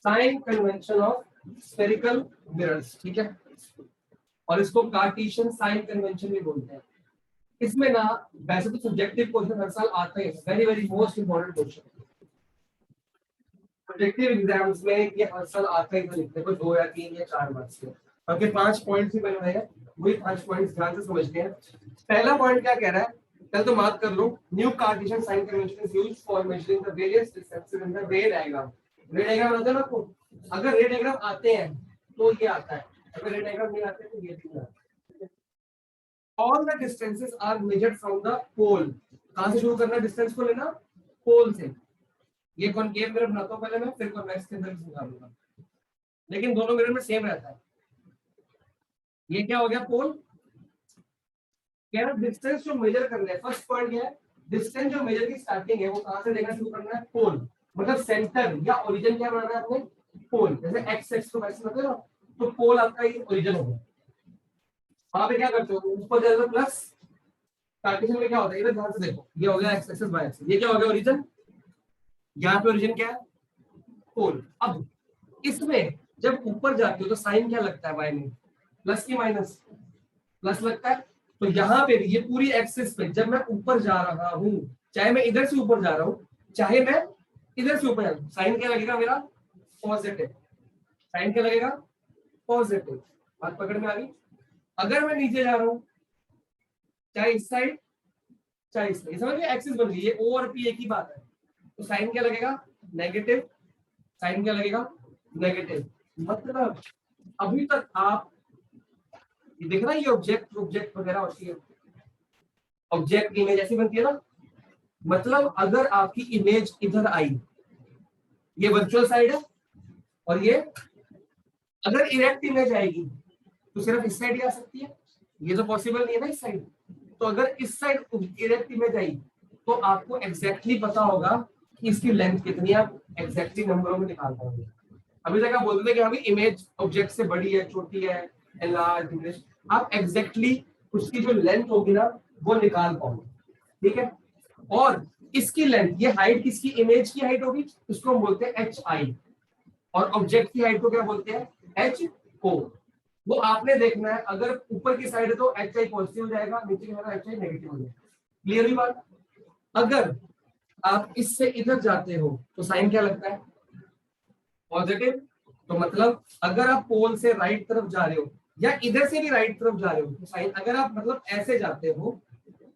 Sign convention of spherical mirrors, ठीक है, और इसको कार्टेशियन साइन कन्वेंशन भी बोलते हैं। इसमें ना वैसे तो सब्जेक्टिव क्वेश्चन हर साल आते हैं, very very most important question subjective exams में ये हर साल आते हैं, लिखते हैं 2 या 3 या 4 मार्क्स के। ओके, 5 पॉइंट्स ही बने हुए हैं, वही 5 पॉइंट्स ध्यान से समझते हैं। पहला पॉइंट क्या कह रहा है, चल तो बात कर लो। New Cartesian sign convention is used for measuring the various distances in the ray diagram. Ray diagram आता है ना आपको, अगर रे डायग्राम आते हैं तो ये आता है, अगर रे डायग्राम नहीं आते तो ये नहीं आता है। All the distances are measured from the pole. कहां से शुरू करना है डिस्टेंस को लेना? पोल से। ये कॉनकेव मिरर बनाता हूं पहले मैं, फिर कॉन्वेक्स के अंदर समझा दूंगा, लेकिन दोनों मिरर में सेम रहता है। ये क्या हो गया? पोल। क्या डिस्टेंस जो मेजर करना है, फर्स्ट पॉइंट क्या है, डिस्टेंस जो मेजर की स्टार्टिंग है वो कहां से लेना शुरू करना है? पोल। मतलब सेंटर या ओरिजिन क्या बनाना है आपने? पोल। जैसे एक्स एक्स को वैसे रखते हो ना, तो पोल आपका ये ओरिजिन हो गया। वहां पे क्या करते हो, ऊपर जाओ प्लस, कार्टेशियन में क्या होता है, इधर ध्यान से देखो, ये हो गया एक्स एक्सिस वाई एक्सिस, ये क्या हो गया? ओरिजिन। यहाँ पे ओरिजिन क्या है? पोल। अब इसमें जब ऊपर जाते हो तो साइन क्या लगता है वाई में? प्लस की माइनस? प्लस लगता है। तो यहाँ पे ये पूरी एक्सिस पे जब मैं ऊपर जा रहा हूँ, चाहे मैं इधर से ऊपर जा रहा हूँ चाहे मैं इधर से ऊपर जा रहा हूँ, साइन क्या लगेगा मेरा? पॉजिटिव। साइन क्या लगेगा? पॉजिटिव। बात पकड़ में आ गई? अगर मैं नीचे जा रहा हूँ, चाहे इस साइड चाहे इस साइड, समझ गए? एक्सिस बन गई, ये ओ और पी एक ही बात है, तो साइन क्या लगेगा? नेगेटिव। साइन क्या लगेगा? नेगेटिव। मतलब अभी तक आप ये देख रहा है, ये ऑब्जेक्ट ऑब्जेक्ट वगैरह होती है, ऑब्जेक्ट इमेज ऐसी बनती है ना। मतलब अगर आपकी इमेज इधर आई, ये वर्चुअल साइड है, और ये अगर इरेक्ट इमेज आएगी तो सिर्फ इस साइड ही आ सकती है, ये तो पॉसिबल नहीं है ना इस साइड। तो अगर इस साइड इरेक्ट इमेज आई तो आपको एग्जैक्टली पता होगा कि इसकी लेंथ कितनी है, आप एग्जैक्टली नंबरों में निकाल पाओगे। अभी तक आप बोलते थे कि अभी इमेज ऑब्जेक्ट से बड़ी है, छोटी है, एनलार्ज, डिमिनिश, आप एग्जैक्टली उसकी जो लेंथ होगी ना वो निकाल पाओगे, ठीक है। और इसकी लेंथ, ये हाइट किसकी? इमेज की हाइट होगी, उसको हम बोलते हैं एच आई, और ऑब्जेक्ट की हाइट को क्या बोलते हैं? H O. वो आपने देखना है, अगर ऊपर की साइड है तो एच आई पॉजिटिव हो जाएगा, नीचे की साइड एच आई नेगेटिव हो जाएगा। क्लियर हुई बात? अगर आप इससे इधर जाते हो तो साइन क्या लगता है? पॉजिटिव। तो मतलब अगर आप पोल से राइट तरफ जा रहे हो या इधर से भी राइट तरफ जा रहे हो तो साइन, अगर आप मतलब ऐसे जाते हो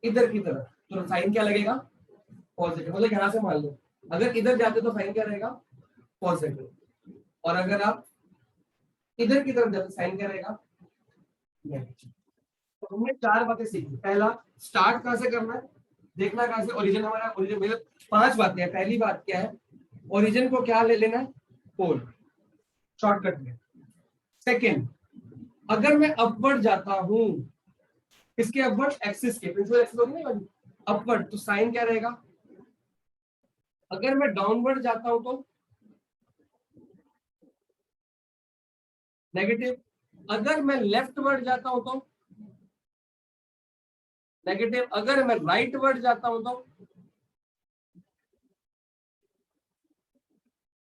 इधर की तरफ तो साइन क्या लगेगा? पॉजिटिव। मतलब यहां से मान लो अगर इधर जाते हो तो साइन क्या रहेगा? पॉजिटिव। और अगर आप इधर की तरफ जाते साइन क्या रहेगा? नेगेटिव। तो हमने 4 बातें सीखी। पहला, स्टार्ट कहां से करना है, देखना कहां से, ओरिजिन हमारा ओरिजिन, मतलब 5 बातें हैं। पहली बात क्या है, ओरिजिन को क्या ले लेना है? पोल, शॉर्टकट में। सेकंड, अगर मैं अपवर्ड जाता हूं, किसके अपवर्ड? एक्सिस के, प्रिंसिपल एक्सिस होगी ना अपवर्ड, तो साइन क्या रहेगा? अगर मैं डाउनवर्ड जाता हूं तो नेगेटिव। अगर मैं लेफ्टवर्ड जाता हूं तो नेगेटिव। अगर मैं राइटवर्ड जाता हूं तो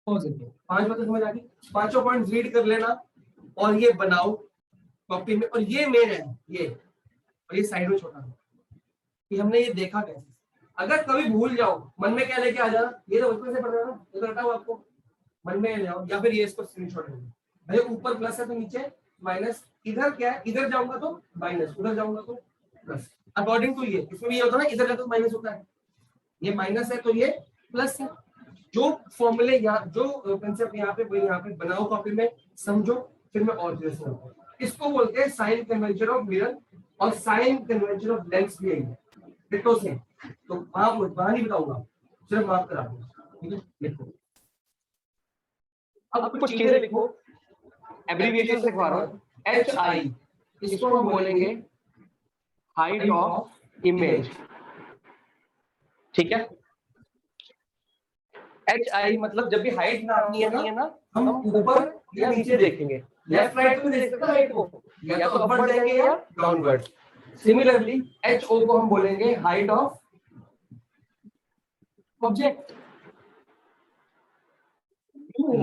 पॉजिटिव। 5 बातें समझ आ गई? 5 पॉइंट रीड कर लेना और ये बनाओ कॉपी में। और ये मेन है, ये और ये साइड में छोटा है कि हमने ये देखा कैसे। अगर कभी भूल जाओ, मन में क्या लेके आ जाना, ये तो बचपन से पढ़ रहा ना, ये तो रटा हुआ आपको, मन में ले जाओ, या फिर ये इसको स्क्रीनशॉट ले लो। भाई ऊपर प्लस है तो नीचे माइनस, इधर क्या है, इधर जाऊंगा तो माइनस, उधर जाऊंगा तो प्लस, अकॉर्डिंग टू ये। इसमें ये होता है ना, इधर जाता तो माइनस होता है, ये माइनस है तो ये प्लस है। जो फॉर्मूले यहाँ, जो कंसेप्ट यहाँ पे बनाओ कॉपी में, समझो, फिर मैं और क्लियर समझाऊंगा। इसको बोलते हैं साइन कन्वेंशन ऑफ मिरर, और साइन कन्वेंशन ऑफ लेंस भी यही है, डिट्टो से। तो आप वहां नहीं बताऊंगा, सिर्फ माफ करा दूंगा, ठीक है। लिखो, अब कुछ चीजें लिखो, एब्रीविएशन लिखवा रहा हूँ। एच आई, इसको हम बोलेंगे हाइट ऑफ इमेज, ठीक है। एच आई मतलब जब भी हाइट नापनी है ना, हम ऊपर या नीचे देखेंगे, लेफ्ट राइट में देख सकते हैं हाइट को, या तो अपवर्ड जाएंगे या डाउनवर्ड। सिमिलरली एच ओ को हम बोलेंगे हाइट ऑफ ऑब्जेक्ट।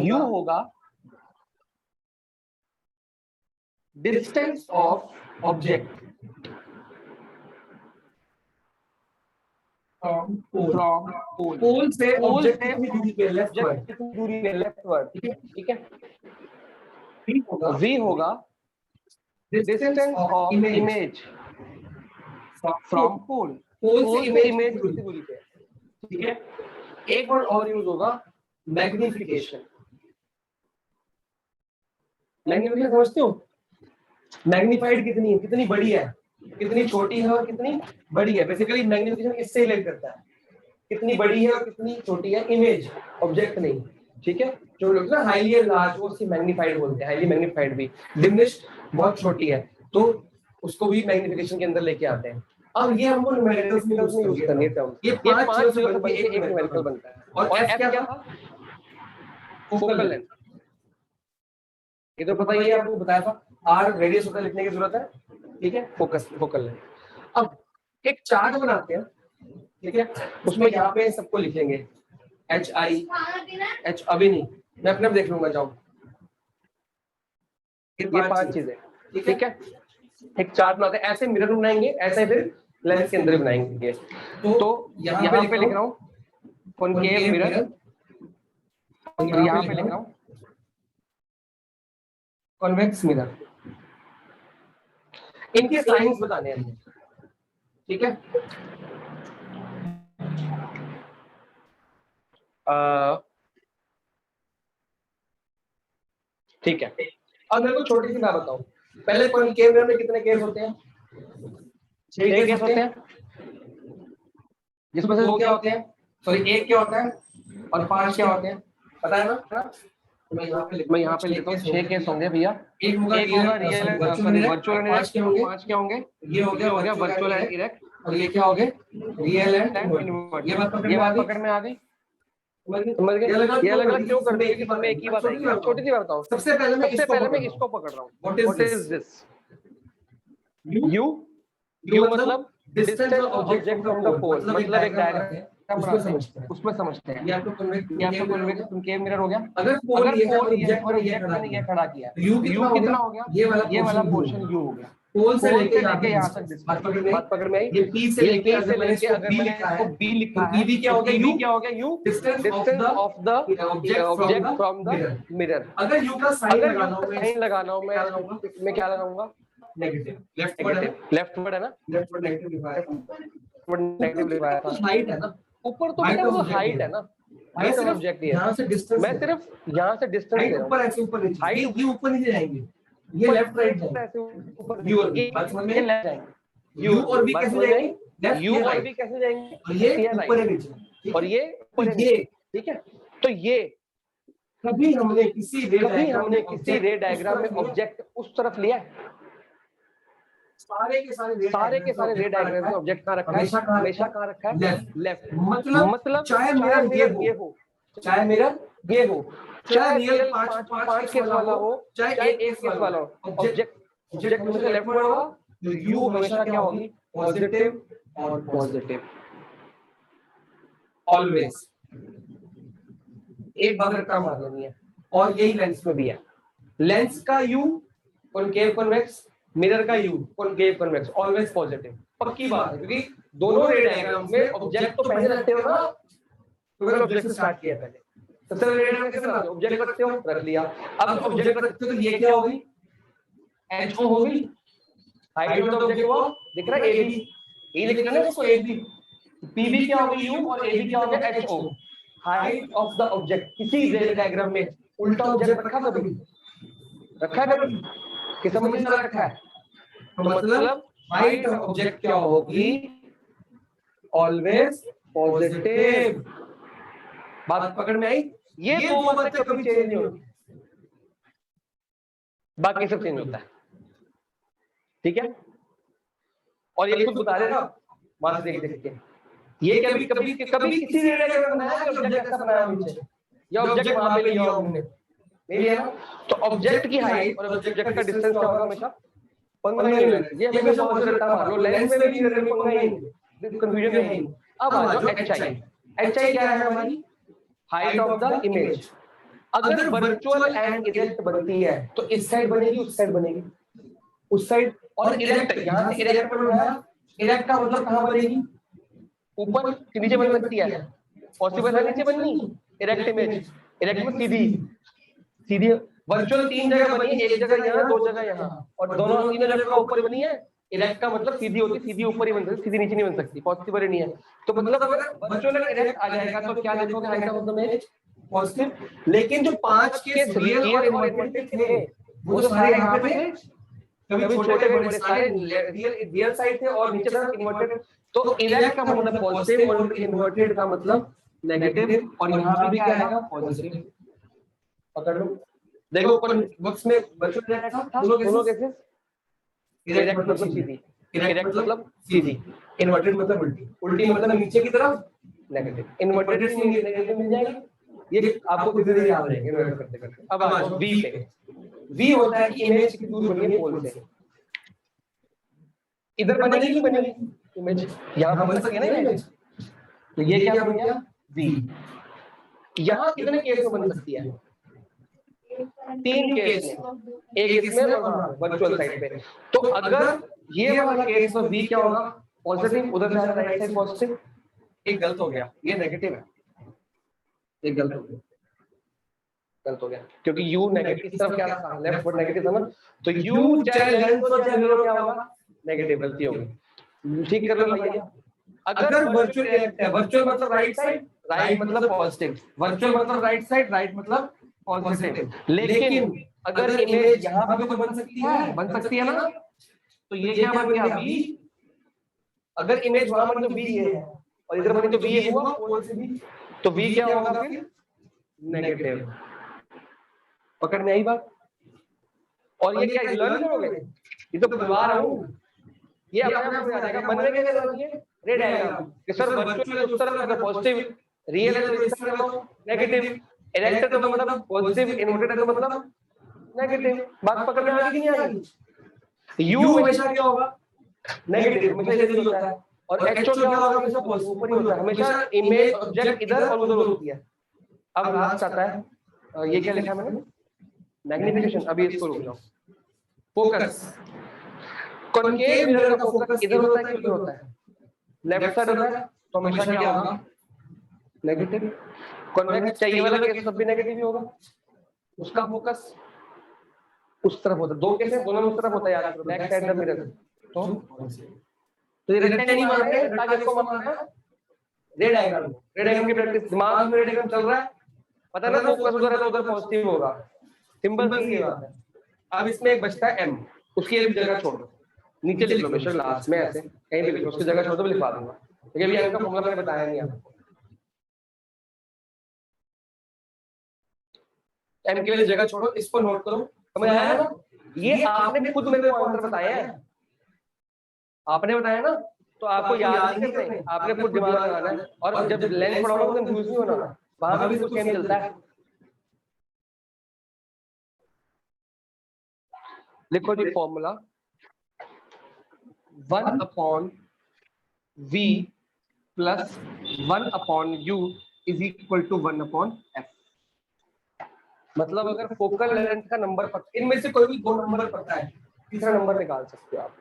u होगा distance of object from pole, from pole से ऑब्जेक्ट कितनी दूरी पे, लेफ्टवर्ड, कितनी दूरी पे, लेफ्टवर्ड, ठीक है। v v होगा distance of image from pole, pole से इमेज कितनी दूरी पे, ठीक है। एक वर्ड और यूज होगा मैग्निफिकेशन। मैग्निफिकेशन समझते हो? मैग्नीफाइड कितनी है, कितनी बड़ी है, कितनी छोटी है और कितनी बड़ी है। बेसिकली मैग्निफिकेशन इससे रिलेट करता है, कितनी बड़ी है और कितनी छोटी है, इमेज, ऑब्जेक्ट नहीं, ठीक है। जो लोग ना हाईली और लार्ज वो उसकी मैग्नीफाइड बोलते हैं, हाईली मैग्नीफाइड भी, डिमिनिश्ड बहुत छोटी है तो उसको भी मैग्निफिकेशन के अंदर लेके आते हैं। अब ये हमको न्यूमेरिकल्स में यूज करनी है टर्म। ये 5 चीजों से बनके एक न्यूमेरिकल बनता है। और एफ क्या था? Focal length. ये तो पता ही है, आपको बताया था। आर रेडियस होता है, लिखने की जरूरत है, ठीक है। Focus, focal length. अब एक चार्ट बनाते हैं, ठीक है। उसमें यहाँ पे सबको लिखेंगे एच आई एच, अभी नहीं, मैं अपने आप देख लूंगा, जाओ। ये 5 चीजें, ठीक है। एक चार्ट बनाते हैं, ऐसे मिरर बनाएंगे, ऐसे फिर लेंस के अंदर भी बनाएंगे। तो यहाँ पे लिख रहा हूँ कॉनकेव मिरर, और यहाँ पे लिख रहा हूँ कॉन्वेक्स मिरर। इनके साइंस बताने हैं, ठीक है। ठीक है। अब मेरे को छोटी सी बात बताओ, पहले कॉनकेव मिरर में कितने केस होते हैं? 6 केस होते हैं, जिसमें से 2 क्या होते हैं, सॉरी 1 क्या होता है और 5 क्या होते हैं, पता है ना? तो मैं यहाँ पे लिखता हूँ 6 केस होंगे भैया। एक होगा real, sorry virtual and erect, 5 क्या होंगे? ये हो गया वर्चुअल एंड इरेक्ट, और ये क्या हो गए? Real and invert. ये बात पकड़ में आ गई? ये अलग अलग क्यों कर दिए? कि तुम्हें एक ही बात आएगी। छोटी सी बात बताओ, सबसे पहले मैं इसको पकड़ रहा हूँ। What is this? यू मतलब distance of object from the pole, मतलब एक डायग्राम उसमें समझते हैं। ये आपको कॉन्केव मिरर हो गया। अगर पोल ये है और ऑब्जेक्ट मैंने ये खड़ा किया, यू कितना हो गया? ये वाला पोर्शन यू हो गया। पोल से लेके यहाँ तक बात पकड़ में आई। ये पी से लेके अगर मैंने इसको बी लिखा है, पी क्या हो गया? You distance of the object from the mirror. अगर यू का साइन लगाना हो, मैं क्या लगाऊंगा? नेगेटिव। लेफ्ट वर्ड है ना, लेफ्ट वर्ड नेगेटिव लिखवाया था। हाइट है ना ऊपर, तो बेटा वो हाइट है ना, हाइट ऑफ ऑब्जेक्ट है। यहां से डिस्टेंस, मैं सिर्फ यहां से डिस्टेंस ले रहा हूं। ऊपर ऐसे ऊपर नीचे, हाइट ये ऊपर नीचे जाएंगे, ये लेफ्ट राइट जाएंगे, ऐसे ऊपर यू और बी बात समझ में, लेफ्ट जाएंगे, यू और बी कैसे जाएंगे? यू और बी कैसे जाएंगे? और ये ऊपर है नीचे, और ये ऊपर है, ठीक है। तो ये कभी हमने किसी रे डायग्राम में ऑब्जेक्ट उस तरफ लिया है? सारे के सारे रे डायग्राम में ऑब्जेक्ट कहाँ रखा है? हमेशा कहाँ रखा है? लेफ्ट। मतलब चाहे मिरर ये हो, चाहे मिरर ये हो, चाहे रियल 5 केस वाला हो, चाहे 1 केस वाला हो, ऑब्जेक्ट हमेशा लेफ्ट वर्ड होगा। तो यू हमेशा क्या होगी? पॉजिटिव और पॉजिटिव, ऑलवेज। एक बात रट्टा मार लेनी है, और यही लेंस में भी है। लेंस का यू कॉनकेव कॉन्वेक्स, मिरर का you concave convex, always positive. पक्की बात है, क्योंकि दोनों रे डायग्राम में ऑब्जेक्ट तो पहले रखते हो ना। तो मैंने ऑब्जेक्ट से स्टार्ट किया पहले, सबसे पहले रे डायग्राम कैसे बनाते हो? ऑब्जेक्ट रखते हो, रख लिया। अब ऑब्जेक्ट रखते हो तो ये क्या होगी? एच ओ होगी। हाइट ऑफ द ऑब्जेक्ट हुआ, दिख रहा है ए बी, ये लिखना है इसको ए बी। पी बी क्या होगी? यू, और ए बी क्या होगा? H O. Height of the object, किसी रे डायग्राम में उल्टा ऑब्जेक्ट रखा कभी? रखा है कभी? किस समझ में रखा है? तो मतलब हाइट ऑफ ऑब्जेक्ट क्या होगी? Always positive. बात पकड़ में आई? ये दो बातें कभी चेंज नहीं होती, बाकी सब चेंज होता है, ठीक है। और ये खुद बता रहे ना, वहां से देख के ये कभी कभी किसी रे डायग्राम में बनाया, ऑब्जेक्ट ऐसा बनाया नीचे, या ऑब्जेक्ट वहां पे लिया हमने, नहीं लिया ना। तो ऑब्जेक्ट की हाइट और ऑब्जेक्ट का डिस्टेंस क्या होगा? हमेशा पंगा नहीं लेना, ये हमेशा बहुत रट्टा मार लो। लेंस में भी मिरर में पंगा ही नहीं, कंफ्यूजन है ही। अब आ जाओ एच आई। एच आई क्या है हमारी? Height of the image. अगर वर्चुअल एंड इरेक्ट बनती है तो इस साइड बनेगी, उस साइड बनेगी, उस साइड। और इरेक्ट, यहाँ से इरेक्ट पर उठाया, इरेक्ट का मतलब कहाँ बनेगी? ऊपर कि नीचे बन सकती है? पॉसिबल है नीचे बननी इरेक्ट इमेज। इरेक्ट में सीधी सीधी वर्चुअल 3 जगह बनी है, एक जगह यहाँ, 2 जगह यहाँ, और दोनों तीनों जगह ऊपर बनी है। इरेक्ट का मतलब सीधी होती, सीधी ऊपर ही बन सकती, सीधी नीचे नहीं बन सकती, पॉसिबल ही नहीं है। तो मतलब अगर वर्चुअल इरेक्ट आ जाएगा तो क्या देखोगे? Height of the image positive. लेकिन जो 5 केस रियल और इन्वर्टेड थे वो तो सारे यहाँ पे थे, कभी छोटे बड़े सारे रियल साइड थे और नीचे तरफ इन्वर्टेड। तो इरेक्ट का मतलब पॉजिटिव और इन्वर्टेड का मतलब नेगेटिव, और यहाँ पे भी क्या आएगा? पॉजिटिव। पकड़ लो, देखो ऊपर बॉक्स में वर्चुअल इरेक्ट था, दोनों केसेस। इरेक्ट मतलब सीधी, इरेक्ट मतलब सीधी, इन्वर्टेड मतलब उल्टी, उल्टी मतलब नीचे की तरफ नेगेटिव, इन्वर्टेड से नेगेटिव मिल जाएगा। ये आपको धीरे धीरे याद रहेगा इन्वर्ट करते करते। अब आ जाओ वी पे। वी होता है कि इमेज कितनी दूर बनी है पोल से। इधर बनेगी नहीं बनेगी इमेज? यहाँ बन सकती है ना इमेज, तो ये क्या बन गया? वी। यहाँ कितने केस में बन सकती है? 3 केस में, एक इसमें और वर्चुअल साइड पे। तो अगर ये वाला केस में वी क्या होगा? पॉजिटिव, उधर से राइट साइड पॉजिटिव। एक गलत हो गया, ये नेगेटिव है, एक गलत हो गया, गलत हो गया क्योंकि u नेगेटिव इस तरफ क्या था? लेफ्ट वर्ड नेगेटिव था ना, तो u चाहे लेंथ हो चाहे जीरो क्या होगा? नेगेटिव, गलती होगी, ठीक कर लो भैया। अगर वर्चुअल इरेक्ट है, वर्चुअल मतलब राइट साइड, राइट मतलब पॉजिटिव, वर्चुअल मतलब राइट साइड, राइट मतलब पॉजिटिव। लेकिन अगर इमेज यहाँ पे तो बन सकती है, बन सकती है ना, तो ये क्या बन गया? v। अगर इमेज वहां बनी तो v ये है, और इधर बनी तो v ये हुआ पोल से भी, तो v क्या होगा फिर? नेगेटिव। पकड़ में आई बात? और ये क्या लर्न करोगे? ये तो बुला रहा हूँ, ये अपने आप आ जाएगा। मन में क्या करना है? रेड आएगा कि सर वर्चुअल उस तरफ है पॉजिटिव, रियल है तो इस तरफ है नेगेटिव, इरेक्ट है तो मतलब पॉजिटिव, इन्वर्टेड है तो मतलब नेगेटिव। बात पकड़ में आ गई कि नहीं आ गई? यू हमेशा क्या होगा? नेगेटिव, हमेशा इधर ही होता है। और एचओ क्या होगा? हमेशा पॉजिटिव, ऊपर ही होता है हमेशा। इमेज ऑब्जेक्ट इधर और उधर होती है। अब लास्ट आता है, ये क्या लिखा है मैंने? मैग्निफिकेशन। अभी इसको रुक जाओ। फोकस, कॉनकेव मिरर का फोकस इधर होता है कि उधर होता है? लेफ्ट साइड होता है, तो हमेशा क्या होगा? नेगेटिव। कॉन्वेक्स चाहिए वाला केस सब भी नेगेटिव ही होगा, उसका फोकस उस तरफ होता है। 2 केस है, दोनों उस तरफ होता है, याद करो, बैक साइड द मिरर। तो ये रेड नहीं मार रहे, आज इसको मारना है रेड डायग्राम। रेड डायग्राम की प्रैक्टिस, दिमाग में रेड डायग्राम चल रहा है, पता ना फोकस उधर है तो उधर पॉजिटिव होगा, सिंबल की बात है। अब इसमें एक बचता है एम, उसकी एक जगह छोड़ दो, नीचे लिख लो बेशक, लास्ट में ऐसे कहीं भी लिख लो, उसकी जगह छोड़ दो, मैं लिखवा दूंगा क्योंकि अभी एम का फॉर्मूला मैंने बताया नहीं आपको। एम के लिए जगह छोड़ो, इसको नोट करो, समझ आया ना? ये आपने खुद मेरे को आंसर बताया है, आपने बताया ना, तो आपको याद नहीं करने, आपने खुद दिमाग लगाना है। और जब लेंथ पढ़ाओगे तो कंफ्यूज नहीं होना, वहां पे भी कुछ सेम चलता है। लिखो जी formula, 1 upon v plus 1 upon u is equal to 1 upon f। मतलब अगर फोकल लेंथ का नंबर पता, इनमें से कोई भी 2 नंबर पता है, तीसरा नंबर निकाल सकते हो आप।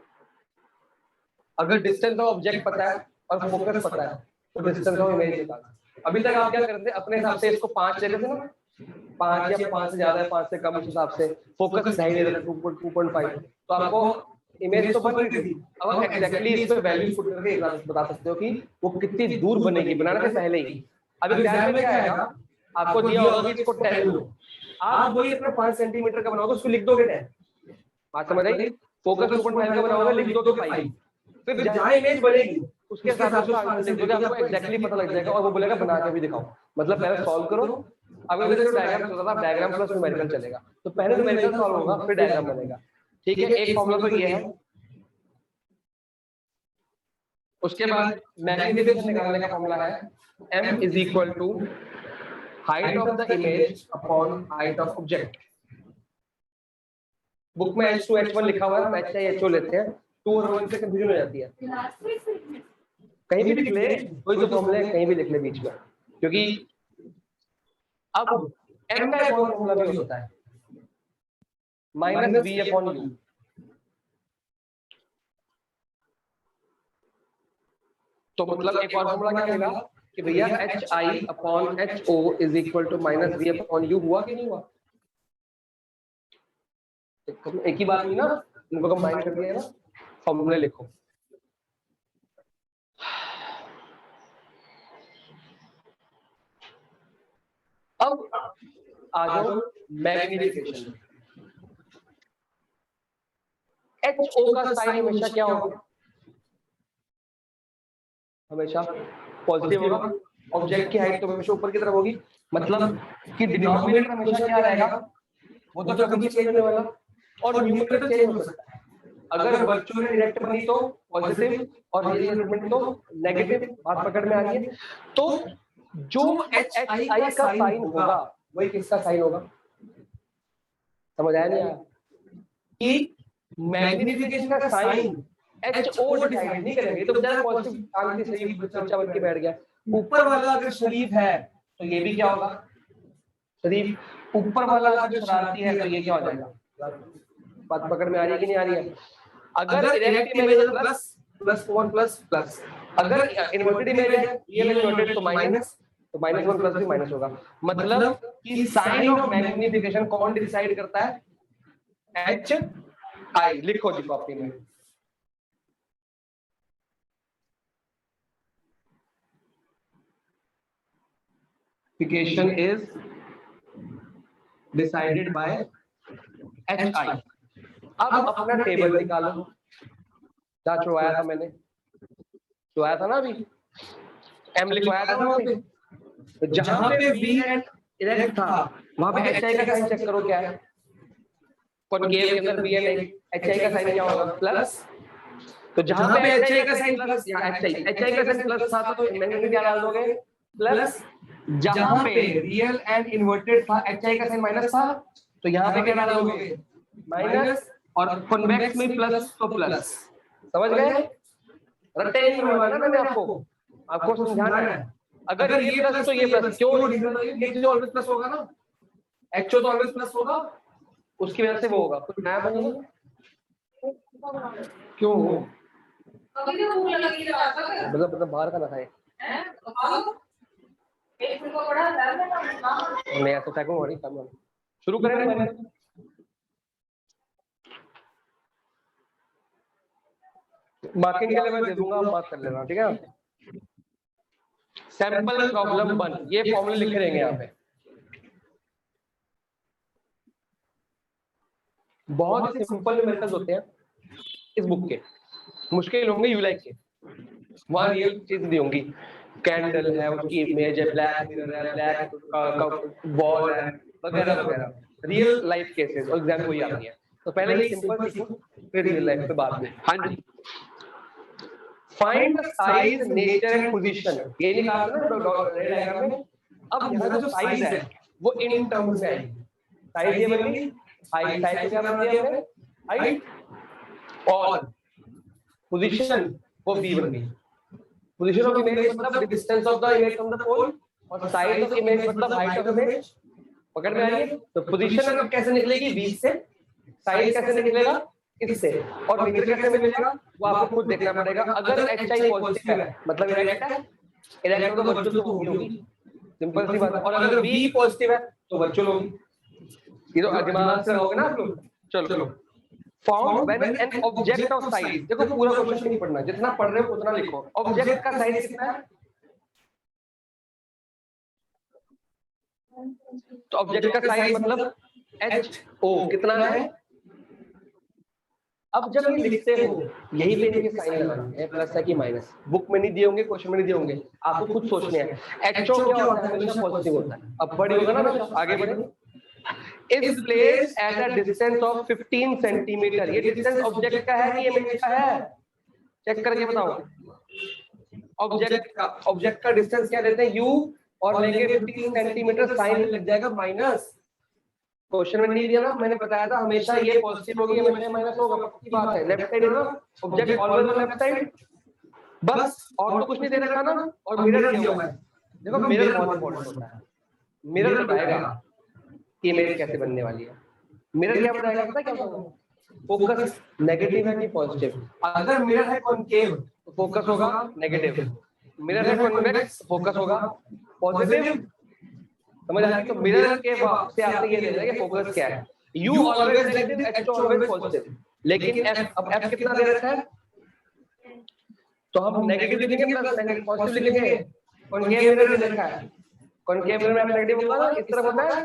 अगर डिस्टेंस ऑफ ऑब्जेक्ट पता है और फोकस पता है तो डिस्टेंस ऑफ इमेज निकाल। अभी तक आप क्या करते हैं? अपने हिसाब से इसको 5 ले लेते ना, 5 या 5 से ज्यादा है, 5 से कम, उस हिसाब से फोकस ढाई ले लेते, 2.5। तो आपको इमेज तो बन रही थी, अब एग्जैक्टली इसमें वैल्यू पुट करके बता सकते हो कि वो कितनी दूर बनेगी बनाने से पहले ही। अब एग्जाम में क्या आएगा? आपको दिया होगा कि इसको 10 लो, आप वही अपना 5 सेंटीमीटर का बनाओगे, उसको लिख दोगे 10। बात समझ आई? फोकस 2.5 का बनाओगे, लिख दोगे 5। फिर जहां इमेज बनेगी उसके हिसाब से आंसर लिख दोगे, आपको एग्जैक्टली पता लग जाएगा। और वो बोलेगा बना के भी दिखाओ, मतलब पहले सॉल्व करो। अगर जैसे डायग्राम चलता था, डायग्राम प्लस न्यूमेरिकल चलेगा, तो पहले न्यूमेरिकल सॉल्व होगा फिर डायग्राम बनेगा, ठीक है? एक फॉर्मूला तो ये है। उसके बाद मैग्निफिकेशन निकालने का फॉर्मूला है m is equal to height of the image upon height of object. Book में h2 h1 लिखा हुआ है, हम h या ho लेते हैं, 2 और 1 से कंफ्यूजन हो जाती है। कहीं भी लिख ले, कोई तो फॉर्मूला कहीं भी लिख ले बीच में, क्योंकि अब m का एक और फॉर्मूला भी होता है माइनस v अपॉन u। तो मतलब एक और फॉर्मूला क्या मिला कि भैया HI upon HO is equal to minus v upon u। हुआ कि नहीं हुआ? एक ही बात हुई ना, इनको कंबाइन कर दिया ना। फॉर्मूले लिखो। अब आ जाओ मैग्नीफिकेशन। HO का साइन हमेशा क्या होगा? हमेशा पॉजिटिव होगा। ऑब्जेक्ट की हाइट तो हमेशा ऊपर की तरफ होगी, मतलब कि डिनोमिनेटर हमेशा क्या रहेगा? वो तो कभी चेंज होने वाला। और न्यूमरेटर चेंज हो सकता है। अगर वर्चुअल डायरेक्ट बनी तो पॉजिटिव और रियल एलिमेंट तो नेगेटिव। बात पकड़ में आ रही है? तो जो HI का साइन होगा वही किसका साइन होगा? समझ आया नहीं आया? कि मैग्नीफिकेशन का साइन HO डिसाइड नहीं करेंगे। तो बेचारा पॉजिटिव शांति से बच्चा बन के बैठ गया। ऊपर वाला अगर शरीफ है तो ये भी क्या होगा? शरीफ। ऊपर वाला अगर शरारती है तो ये क्या हो जाएगा? बात पकड़ में आ रही है कि नहीं आ रही है? अगर इरेक्ट इमेज है तो प्लस प्लस 1 प्लस प्लस, अगर इन्वर्टेड इमेज है रियल इन्वर्टेड तो माइनस, तो माइनस 1 प्लस भी माइनस होगा। मतलब कि साइन ऑफ मैग्नीफिकेशन कौन डिसाइड करता है? HI। लिखो जी कॉपी में। Magnification is decided by HI। अब अपना टेबल निकालो, जहाँ छुड़वाया था मैंने, छुड़वाया था ना अभी, M लिखवाया था वहाँ पे। तो जहाँ पे V एंड इरेक्ट था वहाँ पे HI का साइन चेक करो क्या है। कॉनकेव के अंदर V एंड HI का साइन क्या होगा? प्लस। तो जहाँ पे HI का साइन प्लस, यहाँ HI का साइन प्लस था तो मैग्नीफिकेशन क्या डाल दोगे? प्लस। जहाँ पे रियल एंड इन्वर्टेड था HI का साइन माइनस था तो यहाँ पे क्या डालोगे? माइनस। और कॉन्वेक्स में प्लस तो प्लस। समझ गए? रट्टे नहीं बनवाना मैंने आपको समझाना है। अगर ये प्लस तो ये प्लस, क्यों? रीजन ऑलवेज प्लस होगा ना, HO तो ऑलवेज प्लस होगा, उसकी वजह से वो होगा। कुछ नया बनेगा? क्यों? मतलब बाहर का ना खाए नहीं तो फेंको और काम शुरू करें ना। मैंने मार्किंग के लिए मैं दे दूंगा, आप बात कर लेना, ठीक है? सैंपल प्रॉब्लम 1, ये फॉर्मूले लिखे रहेंगे यहाँ पे। बहुत ही सिंपल न्यूमेरिकल्स होते हैं इस बुक के, मुश्किल होंगे यूलाइक के। वहाँ रियल चीज दी होंगी, कैंडल है, उसकी इमेज है, ब्लैक मिरर है, ब्लैक वॉल है, वगैरह वगैरह। रियल लाइफ केसेस और एग्जाम वही आती है। तो पहले ये सिंपल सीखो, फिर रियल लाइफ पे बाद में। हाँ जी। Find the size, nature and position, ये निकालना ना डायग्राम में। अब यहाँ जो साइज है वो इन टर्म्स में आएगी। साइज ये बन गई, हाइट, साइज क्या बन दिया हमने? हाइट। और पोजीशन वो v बन गई। पोजीशन ऑफ इमेज मतलब distance of the image from the pole, और साइज ऑफ इमेज मतलब हाइट ऑफ इमेज। पकड़ में आ रही है? तो पोजीशन अब कैसे निकलेगी? v से। साइज कैसे निकलेगा? इससे। और नेचर कैसे मिलेगा वो आपको खुद देखना पड़ेगा। अगर HI पॉजिटिव है मतलब इरेक्ट है, इरेक्ट तो वर्चुअल तो होगी, सिंपल सी बात है। और अगर V पॉजिटिव है तो वर्चुअल होगी। ये तो दिमाग से होगा ना आप लोग। चलो, found when an object of size, देखो पूरा क्वेश्चन नहीं पढ़ना, जितना पढ़ रहे हो उतना लिखो। ऑब्जेक्ट का साइज कितना है? तो ऑब्जेक्ट का साइज मतलब HO कितना है? अब जब ये लिखते हो यही पे इनके साइन लगाने हैं, प्लस है कि माइनस। बुक में नहीं दिए होंगे, क्वेश्चन में नहीं दिए होंगे, आपको खुद सोचने हैं। HO क्या होता है? हमेशा पॉजिटिव होता है। अब बड़ी होगा ना, आगे बढ़े। Is placed at a distance of 15 centimetre. ये डिस्टेंस ऑब्जेक्ट का है कि इमेज का है? चेक करके बताओ। ऑब्जेक्ट का डिस्टेंस क्या देते हैं? u, और लेके 15 सेंटीमीटर, साइन लग जाएगा माइनस। क्वेश्चन में नहीं दिया ना, मैंने बताया था हमेशा ये पॉजिटिव होगी, हमेशा माइनस होगा, पक्की बात है। लेफ्ट साइड है ना, object always on left side, बस। और तो कुछ नहीं दे रखा ना। और मिरर दिया हुआ है, देखो मिरर बहुत इंपॉर्टेंट होता है। मिरर बताएगा इमेज कैसे बनने वाली है। मिरर क्या बताएगा, पता है क्या होगा, फोकस नेगेटिव है कि पॉजिटिव। अगर मिरर है कॉनकेव तो फोकस होगा नेगेटिव, मिरर है कॉन्वेक्स फोकस होगा पॉजिटिव। समझ आ रही? तो मिरर के से आपने ये देखना है कि फोकस क्या है। You always negative, H always positive. लेकिन एफ, अब एफ कितना दे रखा है, तो हम नेगेटिव लिखेंगे प्लस पॉजिटिव लिखेंगे। कॉनकेव मिरर दे रखा है, कॉनकेव मिरर में नेगेटिव होगा ना, इस तरफ होता है।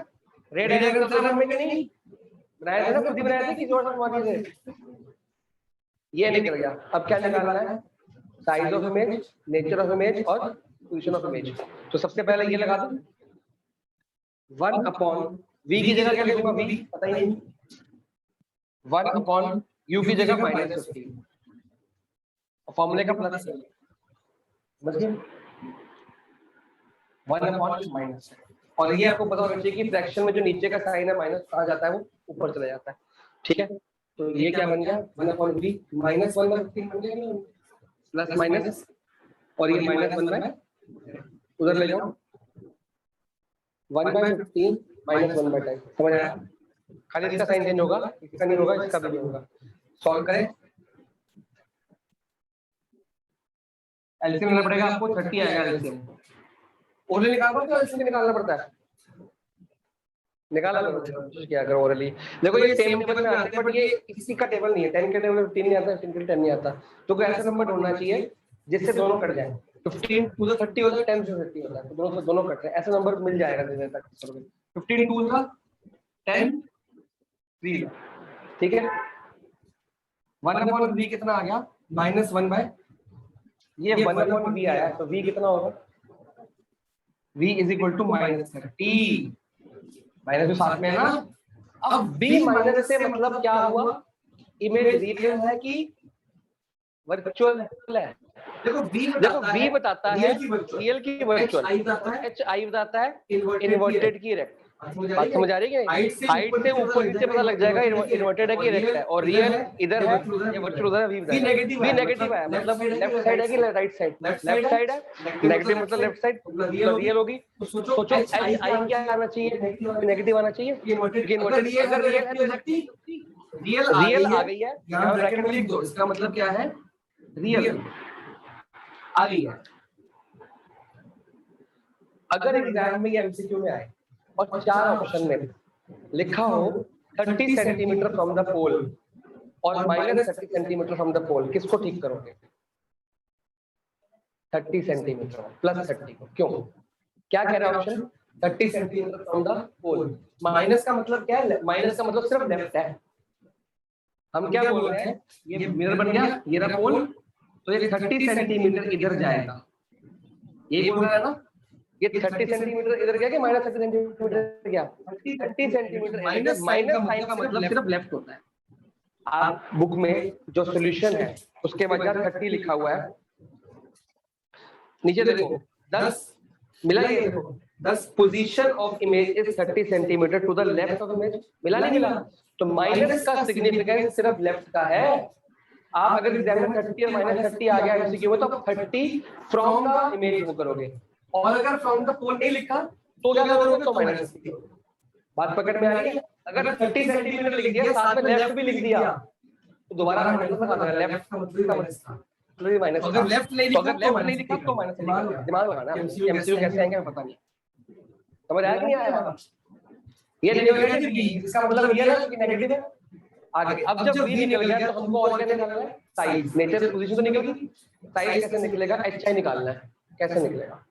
रेड एंगल थ्योरम में कि नहीं बनाया था ना, खुद ही बनाया था कि जोड़ समझ से ये निकल गया। अब क्या निकालना है, size of image, nature of image और पोजीशन ऑफ इमेज। तो सबसे पहले ये लगा दूं 1 अपॉन v की जगह क्या लिखूंगा, v पता ही नहीं, 1 अपॉन u की जगह -50, फॉर्मूले का प्लस समझ गए, 1 अपॉन माइनस। और ये आपको पता होना चाहिए कि फ्रैक्शन में जो नीचे का साइन है माइनस आ जाता है वो ऊपर चला जाता है, ठीक है। तो ये क्या बन गया 1 अपॉन v -1/15 बन गया, प्लस माइनस, और ये -1/, उधर ले जाओ 1/15 -1/10, समझ आया। खाली इसका साइन चेंज होगा, इसका नहीं होगा, इसका भी नहीं होगा। सॉल्व करें, एलसीएम लेना पड़ेगा आपको, 30 आएगा एलसीएम। ओरली निकाल पाओगे, एलसीएम निकालना पड़ता है, निकाला कोशिश किया करो ओरली। देखो ये सेम टेबल में आते हैं, बट ये किसी का टेबल नहीं है, 10 के टेबल 15 नहीं आता, 15 के 10 नहीं आता। तो कोई ऐसा नंबर ढूंढना चाहिए जिससे दोनों कट जाए। 15 टू द 30 होता है, 10 से 30 होता है, तो दोनों से दोनों कट रहे हैं, ऐसा नंबर मिल जाएगा धीरे तक। 15 टू द 10 3, ठीक है। 1 अपॉन v कितना आ गया, -1/, ये 1 अपॉन v आया, तो v कितना होगा, v is equal to -30, minus जो साथ में है ना। अब v माइनस से मतलब क्या हुआ, इमेज रियल है कि वर्चुअल है। देखो v बताता है रियल की वर्चुअल, h i बताता है इन्वर्टेड की इरेक्ट। बात समझ आ रही है कि हाइट से ऊपर नीचे पता लग जाएगा इन्वर्टेड है कि इरेक्ट है, और रियल इधर है या वर्चुअल उधर है। v नेगेटिव है मतलब लेफ्ट साइड है कि राइट साइड, लेफ्ट साइड है, नेगेटिव मतलब लेफ्ट साइड रियल होगी। सोचो h i क्या आना चाहिए, नेगेटिव आना चाहिए, इन्वर्टेड। अगर रियल है तो रियल आ गई है, यहां ब्रैकेट में लिख दो, इसका मतलब क्या है, रियल आ गई है। अगर एग्जाम में या एमसीक्यू में आए और 4 ऑप्शन में लिखा हो 30 सेंटीमीटर फ्रॉम द पोल और -30 सेंटीमीटर फ्रॉम द पोल, किसको ठीक करोगे, 30 सेंटीमीटर प्लस 30 को। क्यों, क्या कह रहा है option, 30 centimetre from the pole. Minus का मतलब क्या है, माइनस का मतलब सिर्फ लेफ्ट है। हम क्या बोल रहे हैं, ये मिरर बन गया, ये रहा पोल, तो ये 30 सेंटीमीटर इधर जाएगा, ये बोल रहा है ना। ये 30 सेंटीमीटर इधर गया कि -30 सेंटीमीटर गया, 30 सेंटीमीटर माइनस साइन का मतलब सिर्फ लेफ्ट होता है। आप बुक में जो सॉल्यूशन है उसके बाद 30 लिखा हुआ है, नीचे देखो 10 मिला, ये देखो 10 position of image is 30 centimetre to the left of image, मिला नहीं मिला। तो माइनस का सिग्निफिकेंस सिर्फ लेफ्ट का है। आप अगर एग्जाम में 30 और -30 आ गया एमसीक्यू में, तो 30 फ्रॉम द इमेज वो करोगे, और अगर फ्रॉम द पोल नहीं लिखा तो क्या करोगे, तो -30। बात पकड़ में आ रही है। अगर 30 सेंटीमीटर लिख दिया, साथ में लेफ्ट भी लिख दिया, तो दोबारा माइनस लगा देना, लेफ्ट का मतलब माइनस। अगर लेफ्ट नहीं लिखा तो माइनस। दिमाग लगाना, एमसीक्यू कैसे आएंगे हमें पता नहीं, समझ आया कि नहीं आया। ये नेगेटिव v, इसका मतलब ये है कि नेगेटिव है आगे। अब जब v निकल गया तो हमको और क्या निकालना है, साइज। नेचर पोजीशन तो निकल गई, साइज कैसे निकलेगा, hi निकालना है। कैसे निकलेगा,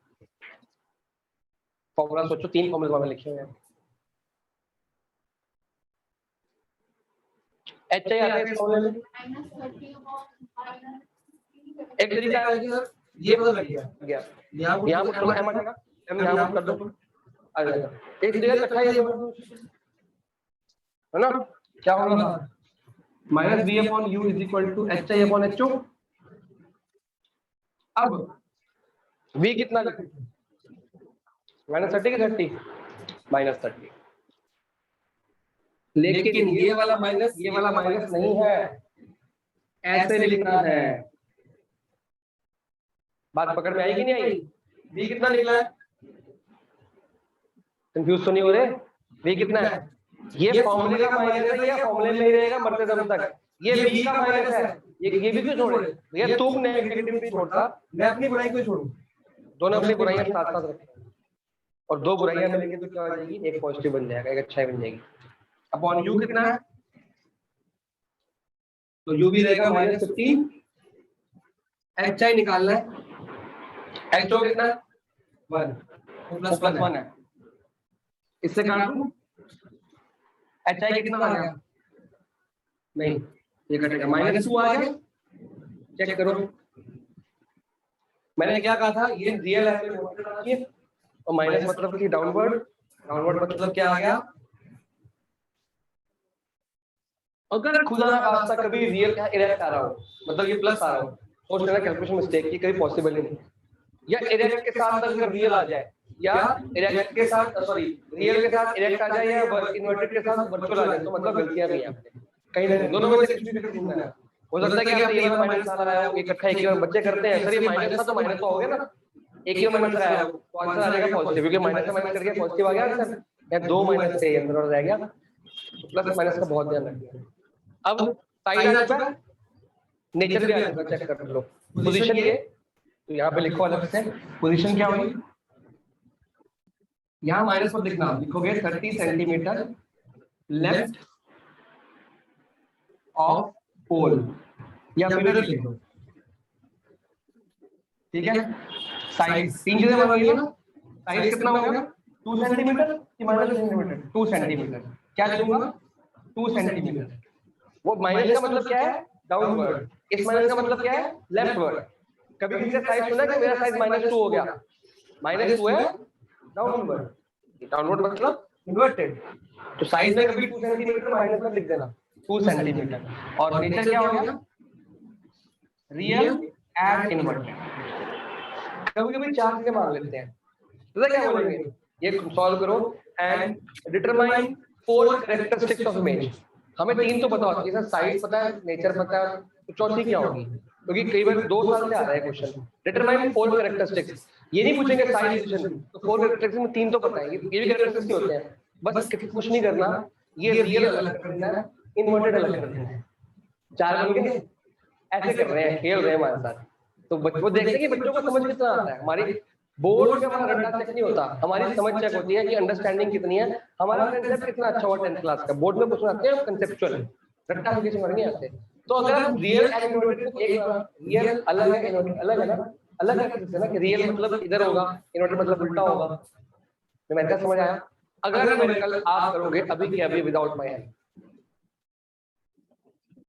फॉर्मूला सोचो, 3 फॉर्मूला में लिखे हुए हैं। hi आता है इस फॉर्मूले में, एक तरीका है कि सर ये पता लग गया, यहाँ पर थोड़ा m आ जाएगा, m यहाँ पर कर दो आ जाएगा, एक तरीका इकट्ठा ही है ना। क्या होगा, -v/u is equal to hi/ho। अब v कितना लिखें, -30 की 30, -30। लेकिन ये वाला माइनस नहीं है, ऐसे लिखना है। बात पकड़ में आई कि नहीं आई, v कितना निकला है, कंफ्यूज तो नहीं हो रहे। v कितना है, ये फॉर्मूले का माइनस है, ये फॉर्मूले में ही रहेगा मरते दम तक। ये v का माइनस है, ये भी क्यों छोड़े भैया, तुम नेगेटिव नहीं छोड़ता, मैं अपनी बुराई क्यों छोड़ूं? दोनों अपनी बुराइयां साथ साथ रखें, और दो बुराइयां मिलेंगी तो क्या हो जाएगी, एक पॉजिटिव बन जाएगा, एक अच्छाई बन जाएगी। अपॉन u कितना है, तो u भी रहेगा -15, hi निकालना है, ho कितना है 1, तो +1 है, इससे काट दूं, hi कितना आ गया, नहीं ये कटेगा, -2 आ गया, चेक करो। मैंने क्या कहा था, ये रियल है और माइनस मतलब कि डाउनवर्ड, डाउनवर्ड मतलब क्या आ गया, अगर खुदा ना खास्ता कभी रियल का इरेक्ट आ रहा हो, मतलब ये प्लस आ रहा हो, सोच लेना कैलकुलेशन मिस्टेक की, कभी पॉसिबल ही नहीं, या इरेक्ट के साथ अगर रियल आ जाए, या इरेक्ट के साथ सॉरी रियल के साथ इरेक्ट आ जाए, या इन्वर्टेड के साथ वर्चुअल आ जाए, तो मतलब गलतियां भी हैं कहीं ना कहीं, दोनों में से कुछ भी करना है। हो सकता है कि आप ये वाला माइनस आ रहा है, इकट्ठा एक ही बार बच्चे करते हैं, सर ये माइनस था तो माइनस तो हो गया ना, एक ही माइनस आया तो आंसर आ जाएगा पॉजिटिव, क्योंकि माइनस से माइनस करके पॉजिटिव आ गया आंसर, या दो माइनस से अंदर रह गया, प्लस माइनस का बहुत ध्यान रखिए। अब साइड आ चुका है, नेचर भी आ चुका, चेक कर लो पोजीशन ये, तो यहाँ पे लिखो अलग से पोजीशन क्या होगी, यहाँ माइनस पर लिखना, लिखोगे 30 सेंटीमीटर लेफ्ट ऑफ पोल, या मिरर लिख दो, ठीक है। साइज 3 चीजें मांगी ना, साइज कितना हो गया 2 सेंटीमीटर कि -2 सेंटीमीटर, 2 सेंटीमीटर, क्या चलूंगा 2 सेंटीमीटर, वो माइनस का मतलब क्या है डाउनवर्ड, इस माइनस का मतलब क्या है लेफ्टवर्ड। कभी किसी का साइज सुना कि मेरा साइज -2 हो गया, -2 है डाउनवर्ड, डाउनवर्ड मतलब इन्वर्टेड, तो साइज में कभी 2 सेंटीमीटर माइनस में लिख देना 2 सेंटीमीटर, और नेचर क्या हो गया रियल एंड इन्वर्टेड। कभी कभी 4 चीजें मांग लेते हैं, तो क्या बोलेंगे, ये सॉल्व करो and determine 4 characteristics of image. हमें 3 तो पता होती है, साइज पता है, नेचर पता है, तो चौथी क्या होगी, क्योंकि कई बार 2 साल से आ रहा है क्वेश्चन, डिटरमाइन 4 कैरेक्टरिस्टिक्स, ये नहीं पूछेंगे साइज पोजीशन, तो 4 कैरेक्टरिस्टिक्स में 3 तो पता है, ये भी कैरेक्टरिस्टिक्स होते हैं, बस कुछ नहीं करना, ये रियल अलग कर देना है, इन्वर्टेड अलग कर देना है, 4 बन गए, ऐसे कर रहे हैं, खेल रहे हैं हमारे साथ, तो वो देखते हैं कि बच्चों को समझ कितना आता है। हमारी बोर्ड में हमारा रट्टा चेक नहीं होता, हमारी समझ चेक होती है कि अंडरस्टैंडिंग कितनी है, हमारा कंसेप्ट कितना अच्छा हुआ 10th क्लास का, बोर्ड में कुछ आते हैं कंसेप्चुअल, रट्टा एप्लीकेशन नहीं आते। तो अगर हम रियल एंड इन्वर्टेड को एक रियल अलग है, इन्वर्टेड अलग है ना, अलग है ना, कि रियल मतलब इधर होगा, इन्वर्टेड मतलब उल्टा होगा, तो मैं क्या समझ आया। अगर मेरे कल आप करोगे अभी के अभी विदाउट माय हेल्प,